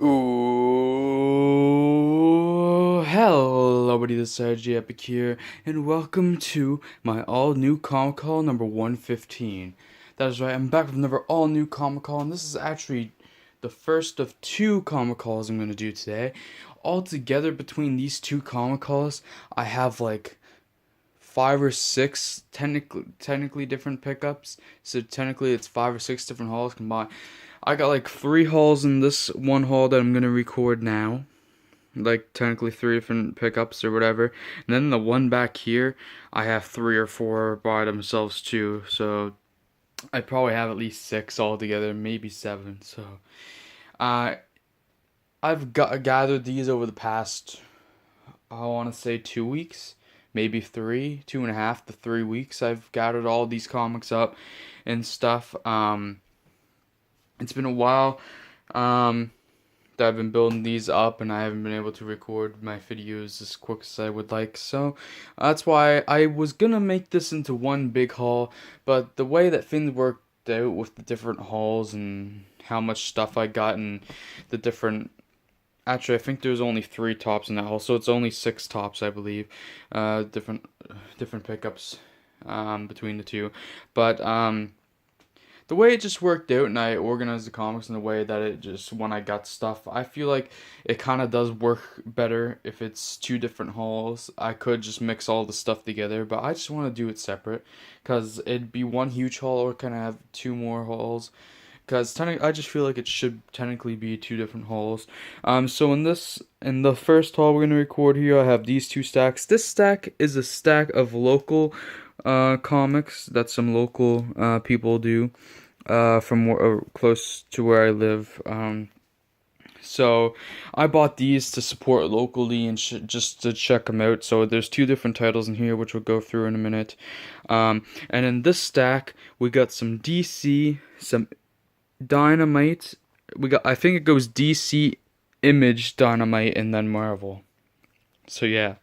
Ooh, hello, buddy. This is RJ Epic here, and welcome to my all-new comic call number 115. That is right, I'm back with another all-new comic call, and this is actually the first of two comic calls I'm going to do today. Altogether, between these two comic calls, I have like five or six technically different pickups. So technically, it's five or six different hauls combined. I got like three hauls in this one haul that I'm gonna record now. Like technically three different pickups or whatever. And then the one back here, I have three or four by themselves too. So I probably have at least six altogether, maybe seven. So uh, gathered these over the past, I want to say 2 weeks, maybe three, 2.5 to 3 weeks. I've gathered all these comics up and stuff. It's been a while. That I've been building these up and I haven't been able to record my videos as quick as I would like. So that's why I was gonna make this into one big haul, but the way that things worked out with the different hauls and how much stuff I got and the different. Actually, I think there's only three tops in that haul, so it's only six tops, I believe. Different pickups between the two, but the way it just worked out and I organized the comics in the way that it just, when I got stuff, I feel like it kind of does work better if it's two different hauls. I could just mix all the stuff together, but I just want to do it separate because it'd be one huge haul or kind of have two more hauls. Because I just feel like it should technically be two different hauls. So in the first haul we're gonna record here, I have these two stacks. This stack is a stack of local comics that some local people do from close to where I live. So I bought these to support locally and just to check them out. So there's two different titles in here, which we'll go through in a minute. And in this stack, we got some DC, some Dynamite. I think it goes DC, Image, Dynamite, and then Marvel. So yeah,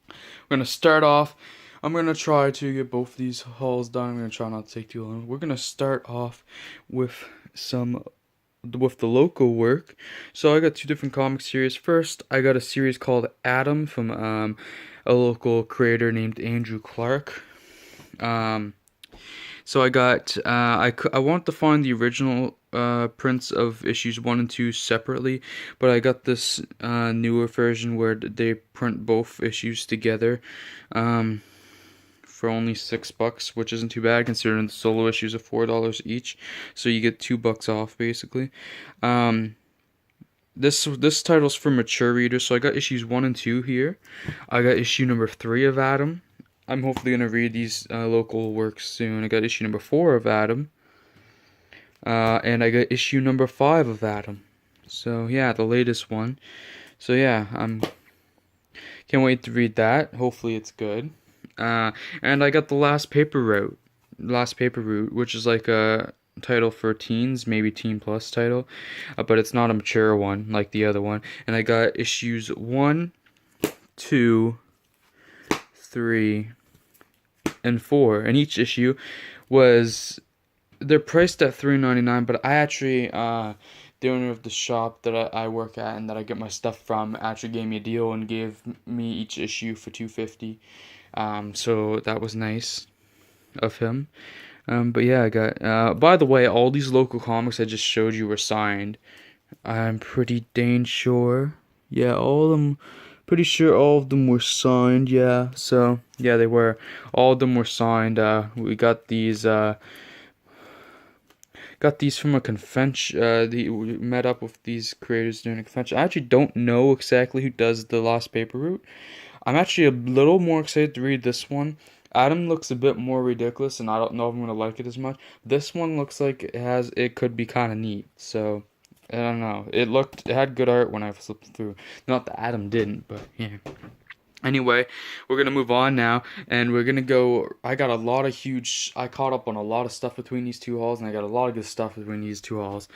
we're gonna start off. I'm gonna try to get both of these hauls done. I'm gonna try not to take too long. We're gonna start off with the local work. So I got two different comic series. First, I got a series called Adam from a local creator named Andrew Clark. So I got I wanted to find the original prints of issues 1 and 2 separately, but I got this newer version where they print both issues together for only $6, which isn't too bad considering the solo issues are $4 each. So you get $2 off basically. This title's for mature readers, so I got issues 1 and 2 here. I got issue number 3 of Adam. I'm hopefully going to read these local works soon. I got issue number 4 of Adam. And I got issue number 5 of Adam. So, yeah, the latest one. So, yeah, can't wait to read that. Hopefully it's good. And I got the Last Paper Route, which is like a title for teens, maybe teen plus title. But it's not a mature one like the other one. And I got issues 1, 2, 3, and 4, and each issue they're priced at $3.99, but I actually the owner of the shop that I work at and that I get my stuff from actually gave me a deal and gave me each issue for $2.50. So that was nice of him. But yeah, I got by the way, all these local comics I just showed you were signed. I'm pretty dang sure. Yeah, all of them. Pretty sure all of them were signed, yeah. So, yeah, they were. All of them were signed. We got these from a convention. We met up with these creators during a convention. I actually don't know exactly who does the Lost Paper Route. I'm actually a little more excited to read this one. Adam looks a bit more ridiculous, and I don't know if I'm gonna like it as much. This one looks like it could be kind of neat. So I don't know. It had good art when I flipped through. Not that Adam didn't, but yeah. Anyway, we're gonna move on now, and we're gonna go. I got a lot of huge. I caught up on a lot of stuff between these two hauls, and I got a lot of good stuff between these two hauls.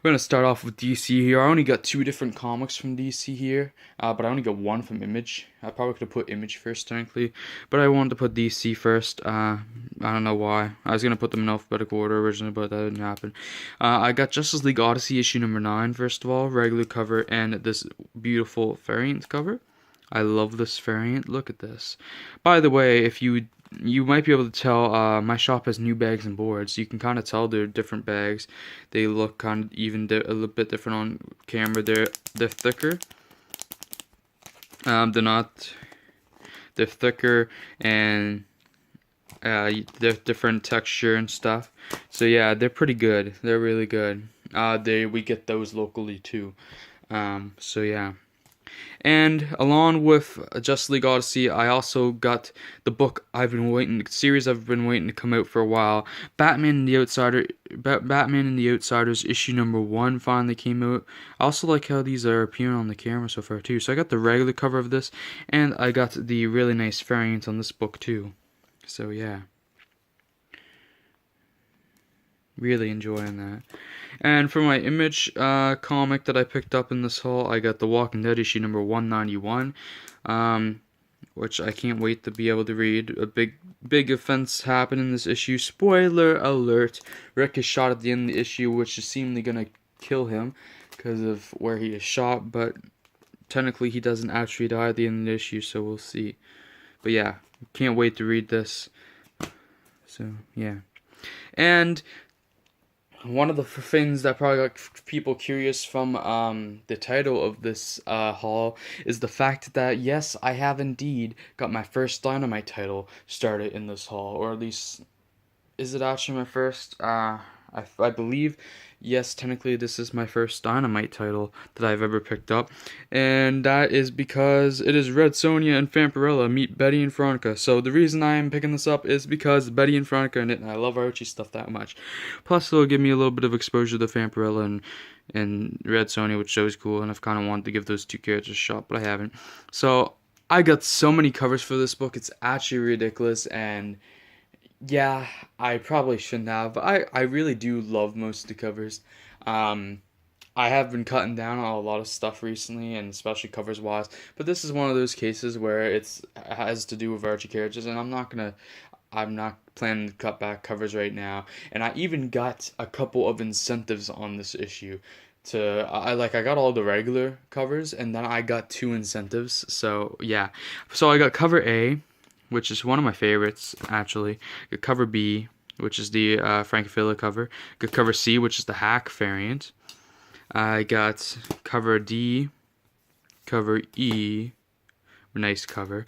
We're gonna start off with DC here. I only got 2 different comics from DC here, but I only got 1 from Image. I probably could have put Image first, technically, but I wanted to put DC first. I don't know why. I was gonna put them in alphabetical order originally, but that didn't happen. I got Justice League Odyssey issue number 9 first of all, regular cover, and this beautiful variant cover. I love this variant. Look at this. By the way, if you might be able to tell, my shop has new bags and boards. You can kind of tell they're different bags. They look kind of even a little bit different on camera. They're thicker. They're not. They're thicker and they're different texture and stuff. So yeah, they're pretty good. They're really good. We get those locally too. So yeah. And along with Justice League Odyssey, I also got the book series I've been waiting to come out for a while. Batman and the Outsiders issue number 1 finally came out. I also like how these are appearing on the camera so far too. So I got the regular cover of this, and I got the really nice variant on this book too. So yeah. Really enjoying that. And for my Image comic that I picked up in this haul, I got The Walking Dead issue number 191, which I can't wait to be able to read. A big offense happened in this issue. Spoiler alert! Rick is shot at the end of the issue, which is seemingly gonna kill him because of where he is shot, but technically he doesn't actually die at the end of the issue, so we'll see. But yeah, can't wait to read this. So yeah. And one of the things that probably got people curious from the title of this haul is the fact that, yes, I have indeed got my first Dynamite title started in this haul. Or at least, is it actually my first? I believe, yes, technically this is my first Dynamite title that I've ever picked up. And that is because it is Red Sonja and Vampirella meet Betty and Veronica. So the reason I am picking this up is because Betty and Veronica in it, and I love Archie stuff that much. Plus it'll give me a little bit of exposure to Vampirella and Red Sonja, which is cool, and I've kind of wanted to give those 2 characters a shot, but I haven't. So I got so many covers for this book, it's actually ridiculous, and yeah, I probably shouldn't have. I really do love most of the covers. I have been cutting down on a lot of stuff recently, and especially covers wise. But this is one of those cases where it has to do with Archie characters, and I'm not planning to cut back covers right now. And I even got a couple of incentives on this issue. I got all the regular covers, and then I got 2 incentives. So yeah, so I got cover A, which is one of my favorites, actually. Got cover B, which is the Frankophilia cover. Got cover C, which is the Hack variant. I got cover D, cover E, nice cover.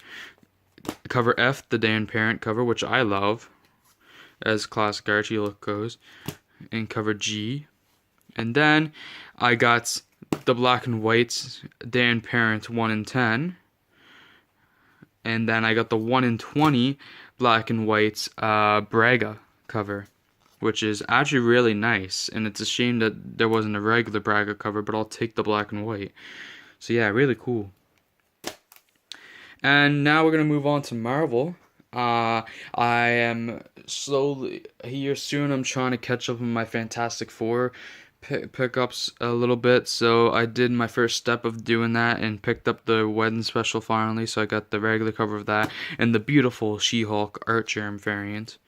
Cover F, the Dan Parent cover, which I love, as classic Archie look goes. And cover G. And then I got the black and white Dan Parent 1 in 10. And then I got the 1 in 20 black and white Braga cover, which is actually really nice. And it's a shame that there wasn't a regular Braga cover, but I'll take the black and white. So yeah, really cool. And now we're going to move on to Marvel. I am slowly, here soon I'm trying to catch up on my Fantastic Four pickups a little bit, so I did my first step of doing that and picked up the wedding special finally, so I got the regular cover of that and the beautiful She-Hulk Artgerm variant.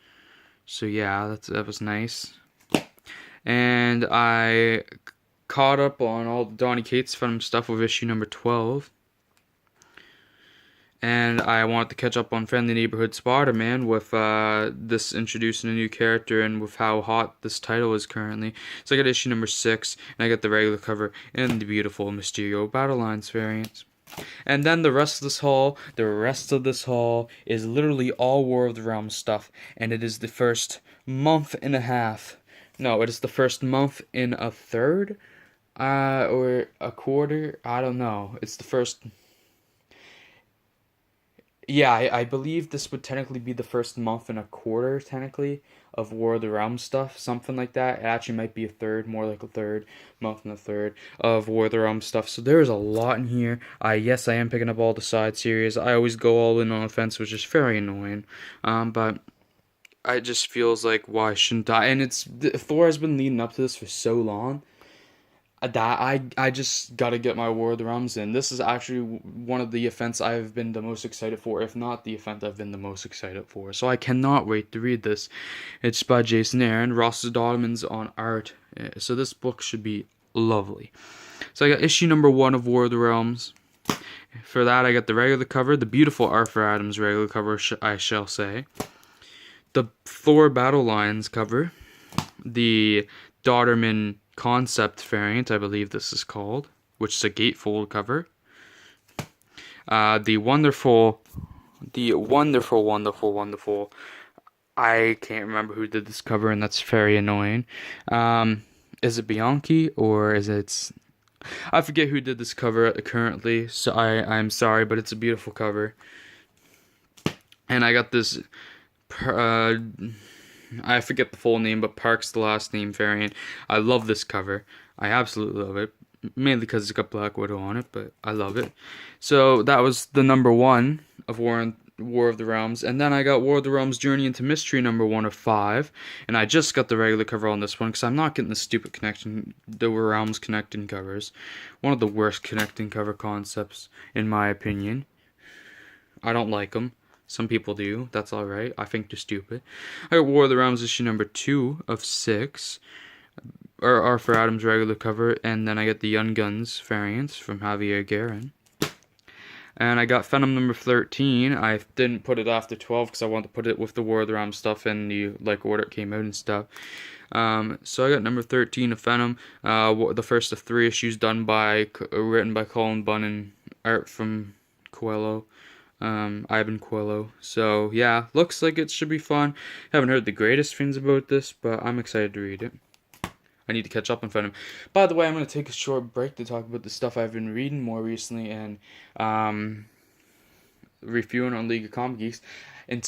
So yeah, that was nice. And I caught up on all Donny Cates film stuff with issue number 12. And I wanted to catch up on Friendly Neighborhood Spider-Man with this introducing a new character and with how hot this title is currently. So I got issue number 6, and I got the regular cover and the beautiful Mysterio Battle Lines variant. And then the rest of this haul is literally all War of the Realms stuff, and it is the first month and a half. No, it is the first month in a third, or a quarter. I don't know. It's the first. Yeah, I believe this would technically be the first month and a quarter, technically, of War of the Realms stuff, something like that. It actually might be a third, more like a third month and a third of War of the Realms stuff. So there's a lot in here. Yes, I am picking up all the side series. I always go all in on offense, which is very annoying. But it just feels like why shouldn't I? And Thor has been leading up to this for so long that I just gotta get my War of the Realms in. This is actually one of the events I've been the most excited for, if not the event I've been the most excited for. So I cannot wait to read this. It's by Jason Aaron, Ross Dodman's on art. So this book should be lovely. So I got issue number 1 of War of the Realms. For that, I got the regular cover, the beautiful Arthur Adams regular cover, I shall say. The Thor Battle Lines cover, the Dodderman concept variant, I believe this is called, which is a gatefold cover. The wonderful, I can't remember who did this cover, and that's very annoying. Is it Bianchi or is it? I forget who did this cover currently, so I'm sorry, but it's a beautiful cover. And I got this. I forget the full name, but Park's the last name variant. I love this cover. I absolutely love it. Mainly because it's got Black Widow on it, but I love it. So that was the number 1 of War of the Realms. And then I got War of the Realms Journey into Mystery number 1 of 5. And I just got the regular cover on this one because I'm not getting the stupid the Realms connecting covers. One of the worst connecting cover concepts, in my opinion. I don't like them. Some people do. That's alright. I think they're stupid. I got War of the Realms issue number 2 of 6. Or Arthur Adams regular cover. And then I got the Young Guns variants from Javier Guerin. And I got Venom number 13. I didn't put it after 12 because I wanted to put it with the War of the Realms stuff in the order it came out and stuff. So I got number 13 of Venom. The first of 3 issues written by Colin Bunn and art from Coelho. Ivan Coelho. So yeah, looks like it should be fun. Haven't heard the greatest things about this, but I'm excited to read it. I need to catch up on Venom. By the way, I'm going to take a short break to talk about the stuff I've been reading more recently and reviewing on League of Comic Geeks. It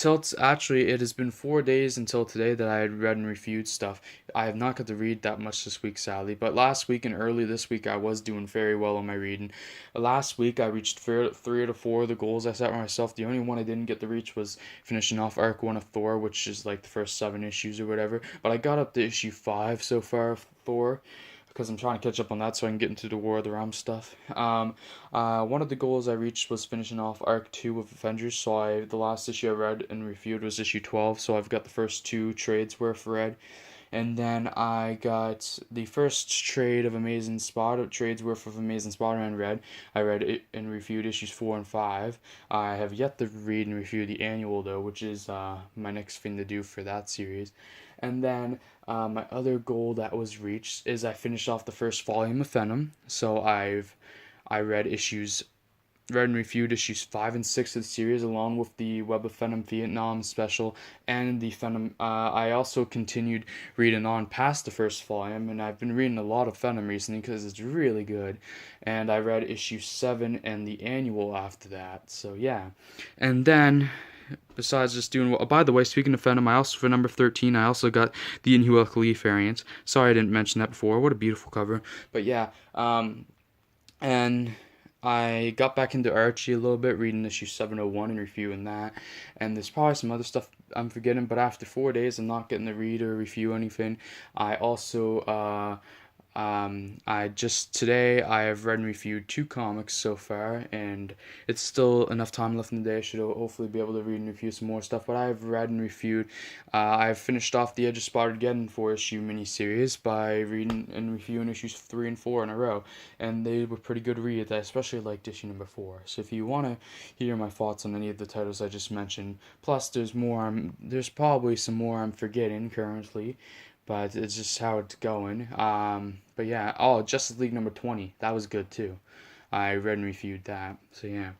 has been 4 days until today that I had read and reviewed stuff. I have not got to read that much this week, sadly, but last week and early this week I was doing very well on my reading. Last week I reached 3 out of 4 of the goals I set for myself. The only one I didn't get to reach was finishing off Arc 1 of Thor, which is like the first 7 issues or whatever, but I got up to issue 5 so far of Thor, because I'm trying to catch up on that so I can get into the War of the Realms stuff. One of the goals I reached was finishing off Arc 2 of Avengers, so the last issue I read and reviewed was issue 12, so I've got the first 2 trades worth read. And then I got the first trades worth of Amazing Spider-Man read. I read it and reviewed issues 4 and 5. I have yet to read and review the annual, though, which is my next thing to do for that series. And then my other goal that was reached is I finished off the first volume of Venom. So I read and reviewed issues 5 and 6 of the series, along with the Web of Venom Vietnam special and the Venom. I also continued reading on past the first volume, and I've been reading a lot of Venom recently because it's really good. And I read issue 7 and the annual after that. So yeah, and then. Besides just doing well, by the way, speaking of Venom, for number 13, I also got the Inhuel Khalif variant. Sorry I didn't mention that before. What a beautiful cover. But yeah, and I got back into Archie a little bit, reading issue 701 and reviewing that. And there's probably some other stuff I'm forgetting, but after 4 days, I'm not getting to read or review anything. I also, today I have read and reviewed 2 comics so far, and it's still enough time left in the day. I should hopefully be able to read and review some more stuff, but I've read and reviewed. I've finished off the Edge of Spider-Geddon 4-issue miniseries by reading and reviewing issues 3 and 4 in a row, and they were pretty good reads. I especially liked issue number 4. So if you want to hear my thoughts on any of the titles I just mentioned, plus there's probably some more I'm forgetting currently, but it's just how it's going. But yeah, Justice League number 20, that was good too. I read and reviewed that, so yeah.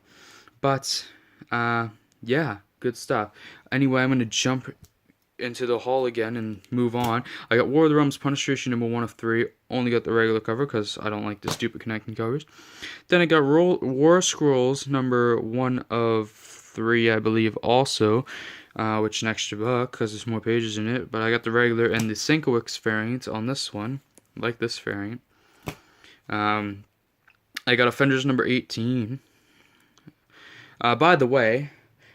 But, yeah, good stuff. Anyway, I'm going to jump into the haul again and move on. I got War of the Realms Punisher issue number 1 of 3. Only got the regular cover because I don't like the stupid connecting covers. Then I got War Scrolls number 1 of 3, I believe, also, which is an extra buck because there's more pages in it. But I got the regular and the Sinkowicz variant on this one. I like this variant. I got Offenders number 18. By the way,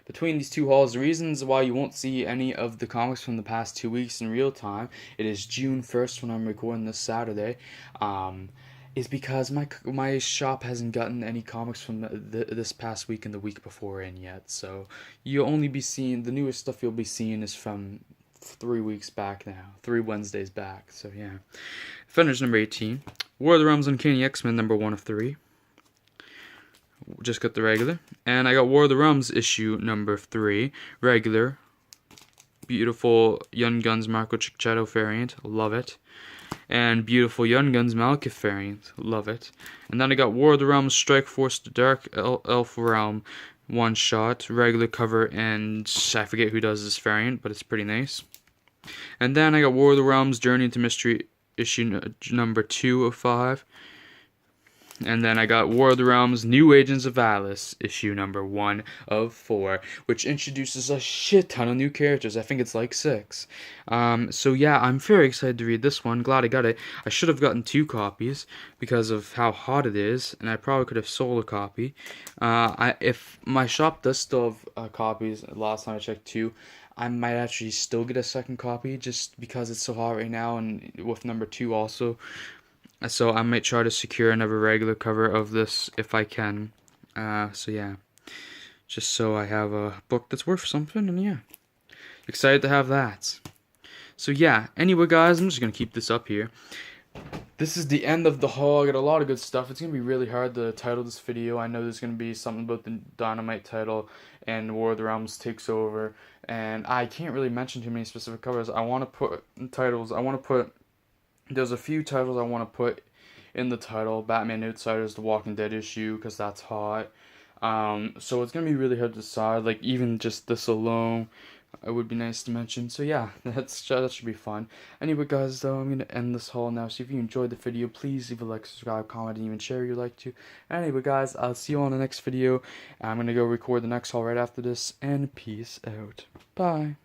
between these two hauls, the reasons why you won't see any of the comics from the past 2 weeks in real time, it is June 1st when I'm recording this Saturday, is because my shop hasn't gotten any comics from this past week and the week before in yet. So you'll only be seeing, the newest stuff you'll be seeing is from 3 weeks back now, 3 Wednesdays back. So yeah. Defenders number 18. War of the Realms Uncanny X-Men number 1 of 3. Just got the regular. And I got War of the Realms issue number 3. Regular. Beautiful Young Guns Marco Cicchetto variant. Love it. And beautiful Young Guns Malekith variant. Love it. And then I got War of the Realms Strike Force the Dark Elf Realm one shot. Regular cover, and I forget who does this variant, but it's pretty nice. And then I got War of the Realms Journey into Mystery issue number 2 of 5. And then I got War of the Realms New Agents of Alice issue number 1 of 4, which introduces a shit ton of new characters. I think it's like 6. So yeah, I'm very excited to read this one. Glad I got it. I should have gotten 2 copies because of how hot it is, and I probably could have sold a copy. If my shop does still have copies, last time I checked 2, I might actually still get a second copy just because it's so hot right now, and with number 2 also. So I might try to secure another regular cover of this if I can. So yeah, just so I have a book that's worth something, and yeah, excited to have that. So yeah, anyway guys, I'm just going to keep this up here. This is the end of the haul. I got a lot of good stuff. It's going to be really hard to title this video. I know there's going to be something about the Dynamite title and War of the Realms takes over, and I can't really mention too many specific covers. I want to put titles. There's a few titles I want to put in the title. Batman Outsiders, The Walking Dead issue, because that's hot. So it's going to be really hard to decide. Like, even just this alone, it would be nice to mention. So yeah, that should be fun. Anyway guys, though, I'm going to end this haul now. So if you enjoyed the video, please leave a like, subscribe, comment, and even share if you'd like to. Anyway guys, I'll see you on the next video. I'm going to go record the next haul right after this. And peace out. Bye.